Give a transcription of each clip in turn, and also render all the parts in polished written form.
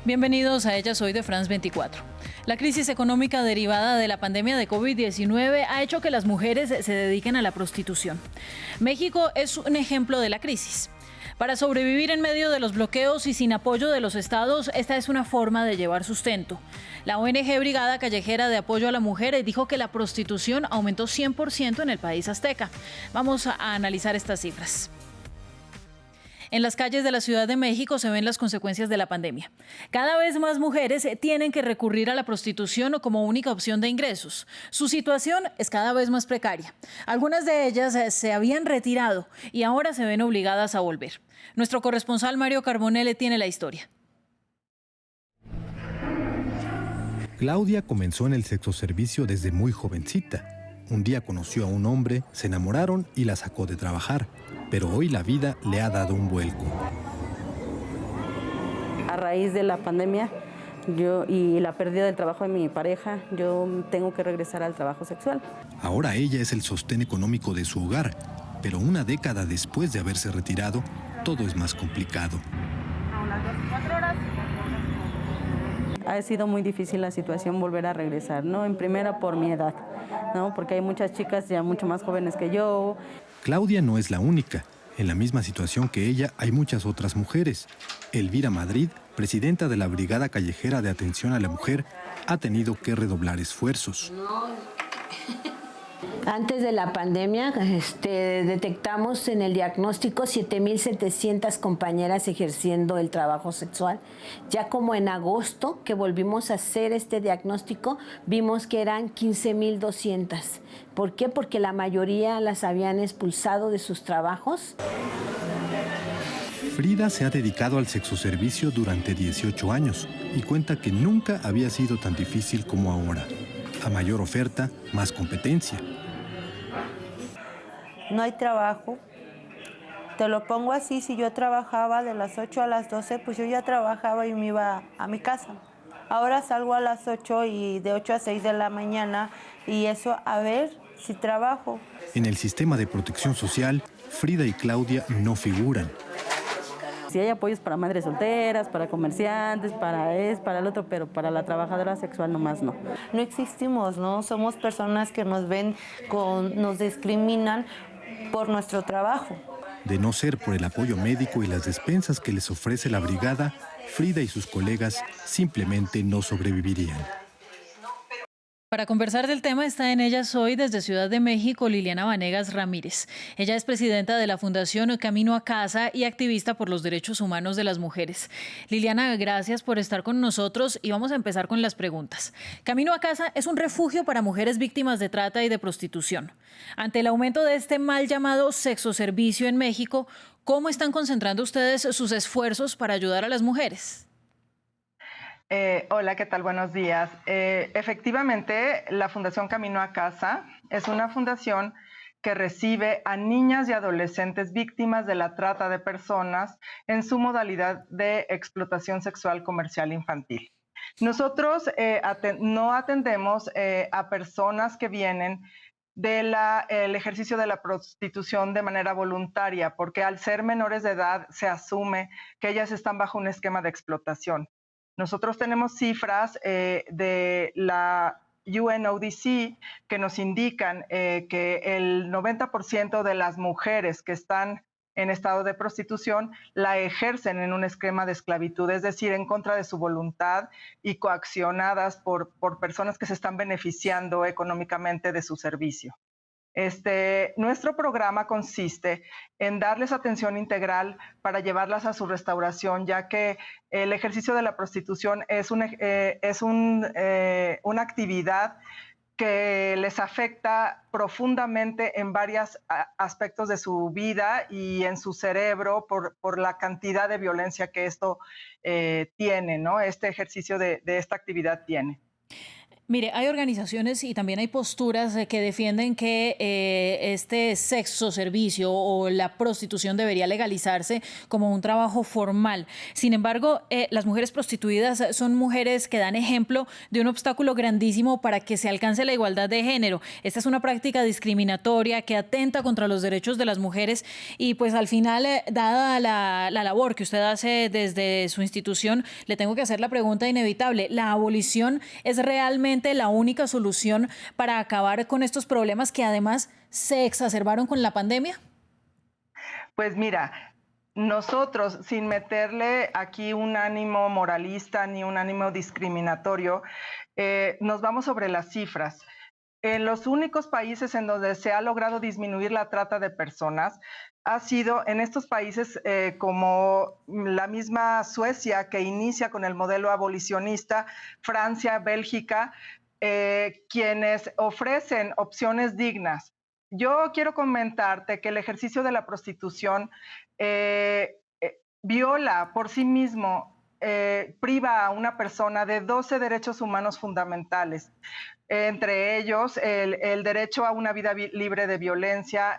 Bienvenidos a Ella Soy de France 24. La crisis económica derivada de la pandemia de COVID-19 ha hecho que las mujeres se dediquen a la prostitución. México es un ejemplo de la crisis. Para sobrevivir en medio de los bloqueos y sin apoyo de los estados, esta es una forma de llevar sustento. La ONG Brigada Callejera de Apoyo a la Mujer dijo que la prostitución aumentó 100% en el país azteca. Vamos a analizar estas cifras. En las calles de la Ciudad de México se ven las consecuencias de la pandemia. Cada vez más mujeres tienen que recurrir a la prostitución como única opción de ingresos. Su situación es cada vez más precaria. Algunas de ellas se habían retirado y ahora se ven obligadas a volver. Nuestro corresponsal Mario Carbonell tiene la historia. Claudia comenzó en el sexoservicio desde muy jovencita. Un día conoció a un hombre, se enamoraron y la sacó de trabajar. Pero hoy la vida le ha dado un vuelco. A raíz de la pandemia y la pérdida del trabajo de mi pareja, yo tengo que regresar al trabajo sexual. Ahora ella es el sostén económico de su hogar, pero una década después de haberse retirado, todo es más complicado. Ha sido muy difícil la situación volver a regresar, ¿no? En primera por mi edad, ¿no? Porque hay muchas chicas ya mucho más jóvenes que yo. Claudia no es la única. En la misma situación que ella hay muchas otras mujeres. Elvira Madrid, presidenta de la Brigada Callejera de Atención a la Mujer, ha tenido que redoblar esfuerzos. Antes de la pandemia, detectamos en el diagnóstico 7,700 compañeras ejerciendo el trabajo sexual. Ya como en agosto, que volvimos a hacer este diagnóstico, vimos que eran 15,200. ¿Por qué? Porque la mayoría las habían expulsado de sus trabajos. Frida se ha dedicado al sexoservicio durante 18 años y cuenta que nunca había sido tan difícil como ahora. A mayor oferta, más competencia. No hay trabajo. Te lo pongo así, si yo trabajaba de las 8 a las 12, pues yo ya trabajaba y me iba a mi casa. Ahora salgo a las 8 y de 8 a 6 de la mañana y eso a ver si trabajo. En el sistema de protección social, Frida y Claudia no figuran. Si hay apoyos para madres solteras, para comerciantes, para el otro, pero para la trabajadora sexual nomás no. No existimos, ¿no? Somos personas que nos ven, nos discriminan por nuestro trabajo. De no ser por el apoyo médico y las despensas que les ofrece la brigada, Frida y sus colegas simplemente no sobrevivirían. Para conversar del tema está en Ella Soy desde Ciudad de México Liliana Vanegas Ramírez. Ella es presidenta de la Fundación Camino a Casa y activista por los derechos humanos de las mujeres. Liliana, gracias por estar con nosotros y vamos a empezar con las preguntas. Camino a Casa es un refugio para mujeres víctimas de trata y de prostitución. Ante el aumento de este mal llamado sexoservicio en México, ¿cómo están concentrando ustedes sus esfuerzos para ayudar a las mujeres? Hola, ¿qué tal? Buenos días. Efectivamente, la Fundación Camino a Casa es una fundación que recibe a niñas y adolescentes víctimas de la trata de personas en su modalidad de explotación sexual comercial infantil. Nosotros no atendemos a personas que vienen del ejercicio de la prostitución de manera voluntaria, porque al ser menores de edad se asume que ellas están bajo un esquema de explotación. Nosotros tenemos cifras de la UNODC que nos indican que el 90% de las mujeres que están en estado de prostitución la ejercen en un esquema de esclavitud, es decir, en contra de su voluntad y coaccionadas por personas que se están beneficiando económicamente de su servicio. Nuestro programa consiste en darles atención integral para llevarlas a su restauración, ya que el ejercicio de la prostitución es una actividad que les afecta profundamente en varios aspectos de su vida y en su cerebro por la cantidad de violencia que esto tiene, ¿no? Este ejercicio de esta actividad tiene. Mire, hay organizaciones y también hay posturas que defienden que este sexo servicio o la prostitución debería legalizarse como un trabajo formal. Sin embargo, las mujeres prostituidas son mujeres que dan ejemplo de un obstáculo grandísimo para que se alcance la igualdad de género. Esta es una práctica discriminatoria que atenta contra los derechos de las mujeres y pues al final, dada la labor que usted hace desde su institución, le tengo que hacer la pregunta inevitable. ¿La abolición es realmente la única solución para acabar con estos problemas que además se exacerbaron con la pandemia? Pues mira, nosotros, sin meterle aquí un ánimo moralista ni un ánimo discriminatorio, nos vamos sobre las cifras. En los únicos países en donde se ha logrado disminuir la trata de personas ha sido en estos países como la misma Suecia, que inicia con el modelo abolicionista, Francia, Bélgica, quienes ofrecen opciones dignas. Yo quiero comentarte que el ejercicio de la prostitución viola por sí mismo, priva a una persona de 12 derechos humanos fundamentales. Entre ellos el derecho a una vida libre de violencia,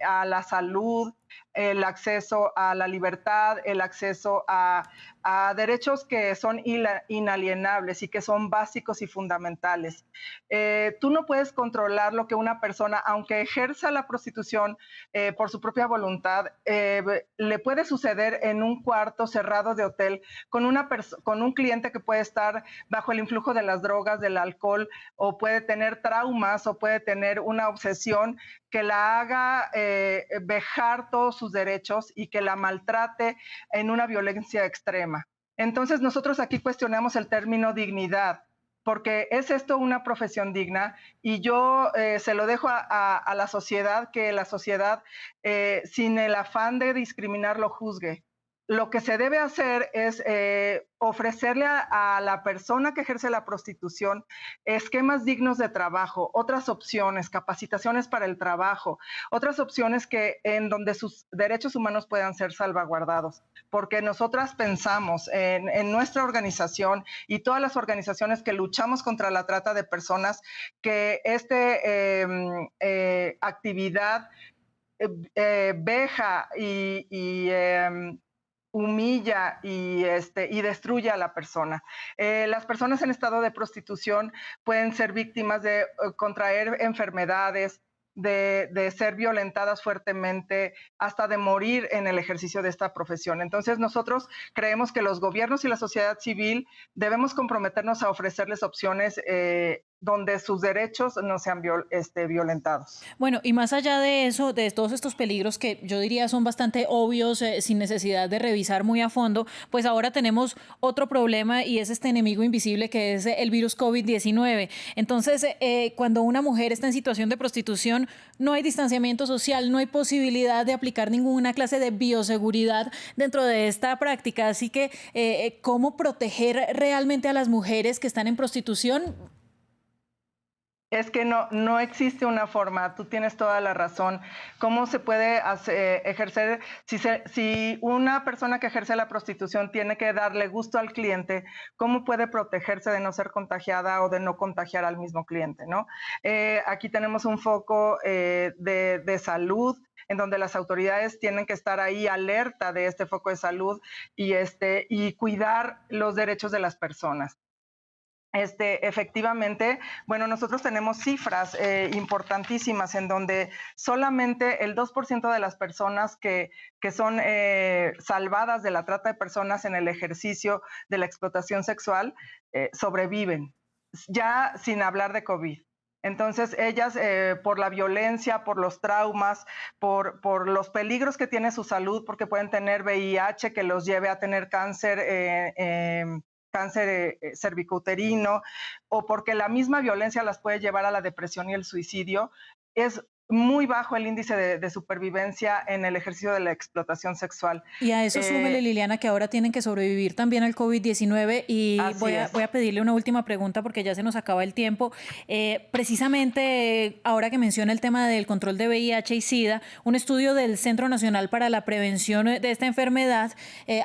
a la salud, el acceso a la libertad, el acceso a derechos que son inalienables y que son básicos y fundamentales. Tú no puedes controlar lo que una persona, aunque ejerza la prostitución por su propia voluntad, le puede suceder en un cuarto cerrado de hotel con un cliente que puede estar bajo el influjo de las drogas, del alcohol, o puede tener traumas o puede tener una obsesión que la haga vejar todos sus derechos y que la maltrate en una violencia extrema. Entonces nosotros aquí cuestionamos el término dignidad, porque ¿es esto una profesión digna? Y yo se lo dejo a la sociedad, que la sociedad sin el afán de discriminar lo juzgue. Lo que se debe hacer es ofrecerle a la persona que ejerce la prostitución esquemas dignos de trabajo, otras opciones, capacitaciones para el trabajo, otras opciones en donde sus derechos humanos puedan ser salvaguardados. Porque nosotras pensamos en nuestra organización y todas las organizaciones que luchamos contra la trata de personas, que esta actividad veja y humilla y destruye a la persona. Las personas en estado de prostitución pueden ser víctimas de contraer enfermedades, de ser violentadas fuertemente, hasta de morir en el ejercicio de esta profesión. Entonces nosotros creemos que los gobiernos y la sociedad civil debemos comprometernos a ofrecerles opciones donde sus derechos no sean violentados. Bueno, y más allá de eso, de todos estos peligros que yo diría son bastante obvios, sin necesidad de revisar muy a fondo, pues ahora tenemos otro problema y es este enemigo invisible que es el virus COVID-19. Entonces, cuando una mujer está en situación de prostitución, no hay distanciamiento social, no hay posibilidad de aplicar ninguna clase de bioseguridad dentro de esta práctica. Así que, ¿cómo proteger realmente a las mujeres que están en prostitución? Es que no existe una forma, tú tienes toda la razón. ¿Cómo se puede ejercer? Si una persona que ejerce la prostitución tiene que darle gusto al cliente, ¿cómo puede protegerse de no ser contagiada o de no contagiar al mismo cliente, ¿no? Aquí tenemos un foco de salud, en donde las autoridades tienen que estar ahí alerta de este foco de salud y cuidar los derechos de las personas. Efectivamente, bueno, nosotros tenemos cifras importantísimas en donde solamente el 2% de las personas que son salvadas de la trata de personas en el ejercicio de la explotación sexual sobreviven, ya sin hablar de COVID. Entonces, ellas, por la violencia, por los traumas, por los peligros que tiene su salud, porque pueden tener VIH que los lleve a tener cáncer cervicouterino, o porque la misma violencia las puede llevar a la depresión y el suicidio, es muy bajo el índice de supervivencia en el ejercicio de la explotación sexual. Y a eso súmele, Liliana, que ahora tienen que sobrevivir también al COVID-19 y voy a pedirle una última pregunta porque ya se nos acaba el tiempo. Precisamente ahora que menciona el tema del control de VIH y SIDA, un estudio del Centro Nacional para la Prevención de esta enfermedad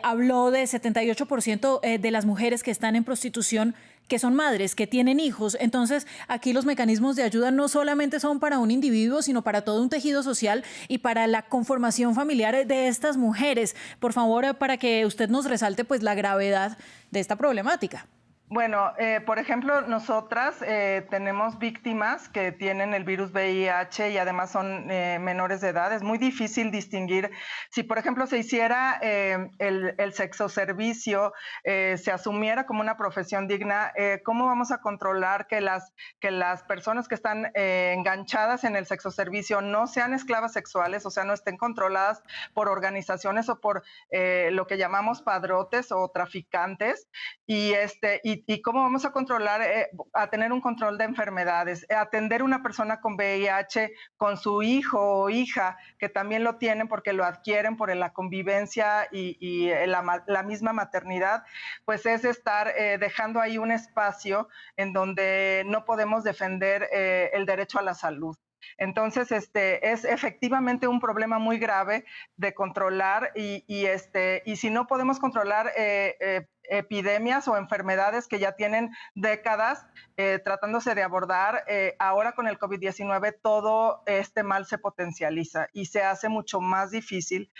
habló de 78% de las mujeres que están en prostitución que son madres, que tienen hijos. Entonces, aquí los mecanismos de ayuda no solamente son para un individuo, sino para todo un tejido social y para la conformación familiar de estas mujeres. Por favor, para que usted nos resalte pues la gravedad de esta problemática. Bueno, por ejemplo, nosotras tenemos víctimas que tienen el virus VIH y además son menores de edad. Es muy difícil distinguir. Si, por ejemplo, se hiciera el sexoservicio, se asumiera como una profesión digna, ¿cómo vamos a controlar que las personas que están enganchadas en el sexoservicio no sean esclavas sexuales, o sea, no estén controladas por organizaciones o por lo que llamamos padrotes o traficantes? Y cómo vamos a controlar, a tener un control de enfermedades, atender a una persona con VIH con su hijo o hija, que también lo tienen porque lo adquieren por la convivencia y la misma maternidad, pues es estar dejando ahí un espacio en donde no podemos defender el derecho a la salud. Entonces, es efectivamente un problema muy grave de controlar y si no podemos controlar epidemias o enfermedades que ya tienen décadas tratándose de abordar, ahora con el COVID-19 todo este mal se potencializa y se hace mucho más difícil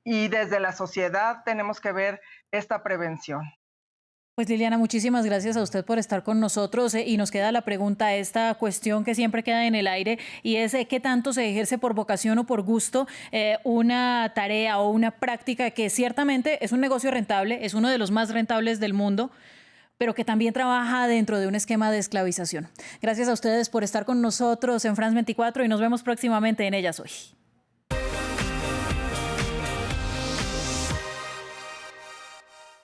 y desde la sociedad tenemos que ver esta prevención. Pues Liliana, muchísimas gracias a usted por estar con nosotros y nos queda la pregunta, esta cuestión que siempre queda en el aire y es ¿qué tanto se ejerce por vocación o por gusto una tarea o una práctica que ciertamente es un negocio rentable, es uno de los más rentables del mundo, pero que también trabaja dentro de un esquema de esclavización? Gracias a ustedes por estar con nosotros en France 24 y nos vemos próximamente en Ellas Hoy.